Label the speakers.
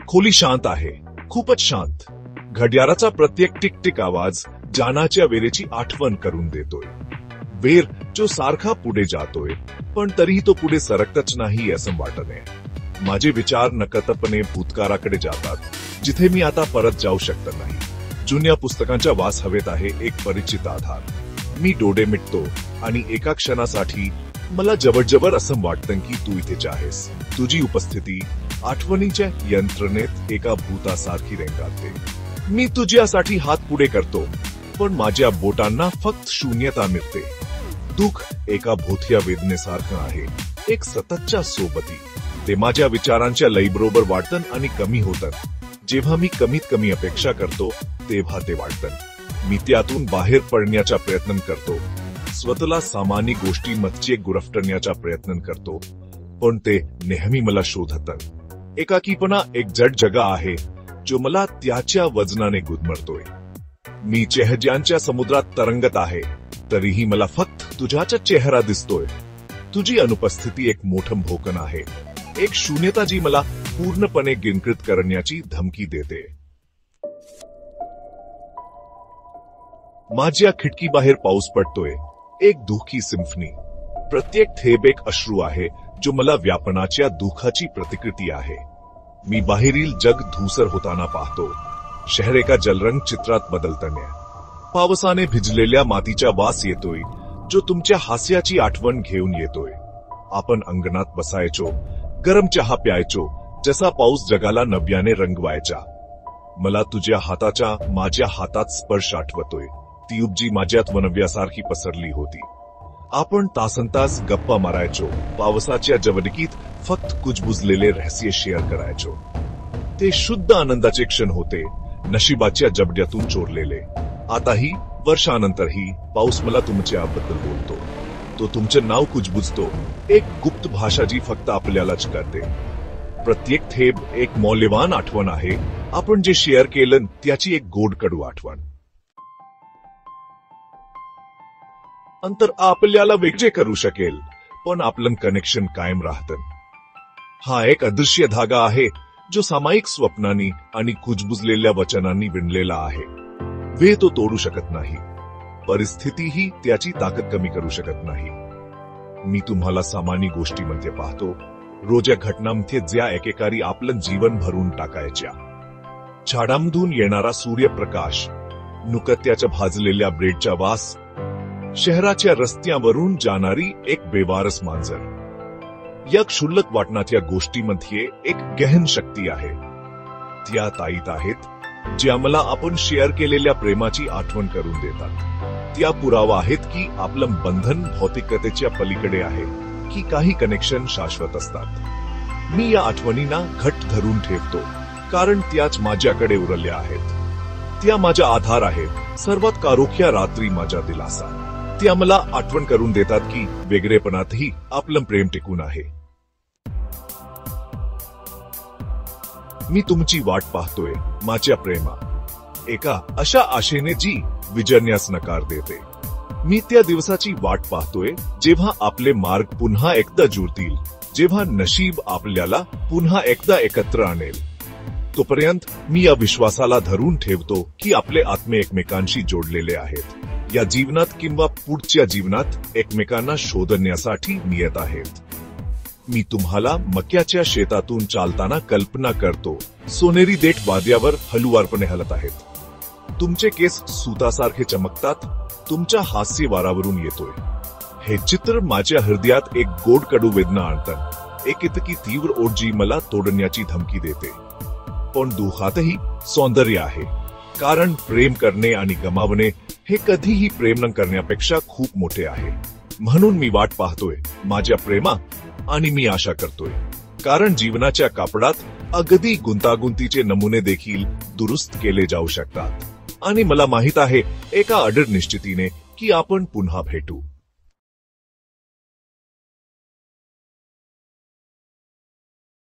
Speaker 1: खोली शांत आहे, खूपच शांत. घड्याळाचा प्रत्येक टिकटिक आवाज जानाच्या वेळेची आठवण करून देतोय. वेळ जो सारखा पुढे जातोय, पण तरीही तो पुढे सरकतच नाही असं वाटत आहे. माझे विचार नकळतपणे भूतकाळाकडे जातात, जिथे मी आता परत जाऊ शकत नाही. जुन्या पुस्तकांच्या वास हवेत आहे एक परिचित आधार. मी डोळे मिटतो आणि एका क्षणासाठी मला जवळजवळ असं वाटतं की तू इथेच आहेस. तुझी उपस्थिती आठवणीच्या यंत्रणेत एका भूतासारखी रेंगाळते. मी तुझ्यासाठी हात पुढे करतो, पण माझ्या बोटांना फक्त शून्यता मिळते. दुःख एका भोथिया वेदनेसारखं आहे, एक सततच्या सोबती. ते माझ्या विचारांच्या लईबरोबर वाढतं आणि कमी होतं. जेव्हा मी कमीत कमी अपेक्षा करतो तेव्हा ते वाढतं. मी त्यातून बाहेर पडण्याचा प्रयत्न करतो, स्वतःला सामान्य गोष्टींमध्ये गुरफटण्याचा प्रयत्न करतो, पण ते नेहमी मला शोधतं. एकाकीपणा एक जड जगा आहे जो मला त्याच्या वजनाने गुदमरतोय. मी चेहऱ्यांच्या समुद्रात तरंगत आहे, तरीही मला फक्त तुझ्याचा चेहरा दिसतोय. तुझी अनुपस्थिती एक मोठं भोकन आहे, एक शून्यता जी मला पूर्णपणे गिनकृत करण्याची धमकी देते. माझ्या खिडकीबाहेर पाऊस पडतोय, एक दुःखी सिम्फनी. प्रत्येक थेंब एक अश्रू आहे जो मला व्यापनाच्या दुःखाची प्रतिकृती आहे. मी बाहेरील जग धूसर होताना पाहतो. शहर एका जलरंग चित्रात बदलताना. पावसाने भिजलेल्या मातीचा वास येतोय जो तुमच्या हास्याची आठवण घेऊन येतोय. आपण अंगणात बसायचो, गरम चहा प्यायचो, जसा पाऊस जगाला नव्याने रंगवायचा. मला तुझ्या हाताचा माझ्या हातात स्पर्श आठवतोय. ती उपजी माझ्यात वनव्यासारखी पसरली होती. आपण तासनतास गप्पा मारायचो, पावसाच्या जवळकीत फक्त कुजबुजलेले रहस्य शेअर करायचो. ते शुद्ध आनंदाचे क्षण होते, नशिबाच्या जबड्यातून चोरलेले. आताही वर्षानंतरही पाऊस मला तुमच्याबद्दल बोलतो. तो तुमचं नाव कुजबुजतो, एक गुप्त भाषा जी फक्त आपल्यालाच करते. प्रत्येक थेंब एक मौल्यवान आठवण आहे, आपण जे शेअर केलं त्याची एक गोड कडू आठवण. अंतर आपल्याला वेगळे करू शकेल, पण आपलं कनेक्शन कायम राहतं. हा एक अदृश्य धागा आहे जो सामायिक स्वप्नांनी आणि कुजबुजलेल्या वचनांनी विणलेला आहे. वेळ तो तोडू शकत नाही, परिस्थितीही त्याची ताकद कमी करू शकत नाही. मी तुम्हाला सामान्य गोष्टीमध्ये पाहतो, रोजच्या घटनांमध्ये ज्या एकेकारी आपलं जीवन भरून टाकायच्या. झाडांमधून येणारा सूर्यप्रकाश, नुकत्याच्या भाजलेल्या ब्रेडचा वास, शहराच्या रस्त्यावरून जाणारी एक बेवारस मांजर. या क्षुल्लक वाटणाच्या गोष्टीमध्ये एक गहन शक्ती आहे. त्या ताईत आहेत ज्या मला आपण शेअर केलेल्या प्रेमाची आठवण करून देतात. त्या पुरावा आहेत की आपलं बंधन भौतिकतेच्या पलीकडे आहे, की काही कनेक्शन शाश्वत असतात. मी या आठवणींना घट्ट धरून ठेवतो, कारण त्याच माझ्याकडे उरल्या आहेत. त्या माझा आधार आहेत, सर्वात कारोख्या रात्री माझा दिलासा. त्या मला आठवण करून देतात की वेगळेपणातही आपलं प्रेम टिकून आहे. मी तुमची वाट पाहतोय माझ्या प्रेमा, एका अशा आशेने जी विजरण्यास नकार देते. मी त्या दिवसाची वाट पाहतोय जेव्हा आपले मार्ग पुन्हा एकदा जुळतील, जेव्हा नशीब आपल्याला पुन्हा एकदा एकत्र आणेल. तोपर्यंत मी या विश्वासाला धरून ठेवतो की आपले आत्मे एकमेकांशी जोडलेले आहेत. या जीवनात किंवा पुढच्या जीवनात एकमेकांना शोधण्यासाठी नियत आहेत. मी तुम्हाला मक्याच्या शेतातून चालताना कल्पना करतो, सोनेरी देठ वाद्यावर हलुवारपणे हलत आहेत. तुमचे केस सुतासारखे चमकतात, तुमच्या हास्य वारावरून येतोय. हे चित्र माझ्या हृदयात एक गोड कडू वेदना आणतं, एक इतकी तीव्र ओढ जी मला तोडण्याची धमकी देते. पण दुःखातही सौंदर्य आहे, कारण प्रेम करणे आणि गमावणे हे कधीही प्रेम न करण्यापेक्षा खूप मोठे आहे. म्हणून मी वाट पाहतोय माझ्या प्रेमा, आणि मी आशा करतोय, कारण जीवनाच्या कापडात अगदी गुंतागुंतीचे नमुने देखील दुरुस्त केले जाऊ शकतात. आणि मला माहित आहे एका अडर निश्चितीने की आपण पुन्हा भेटू.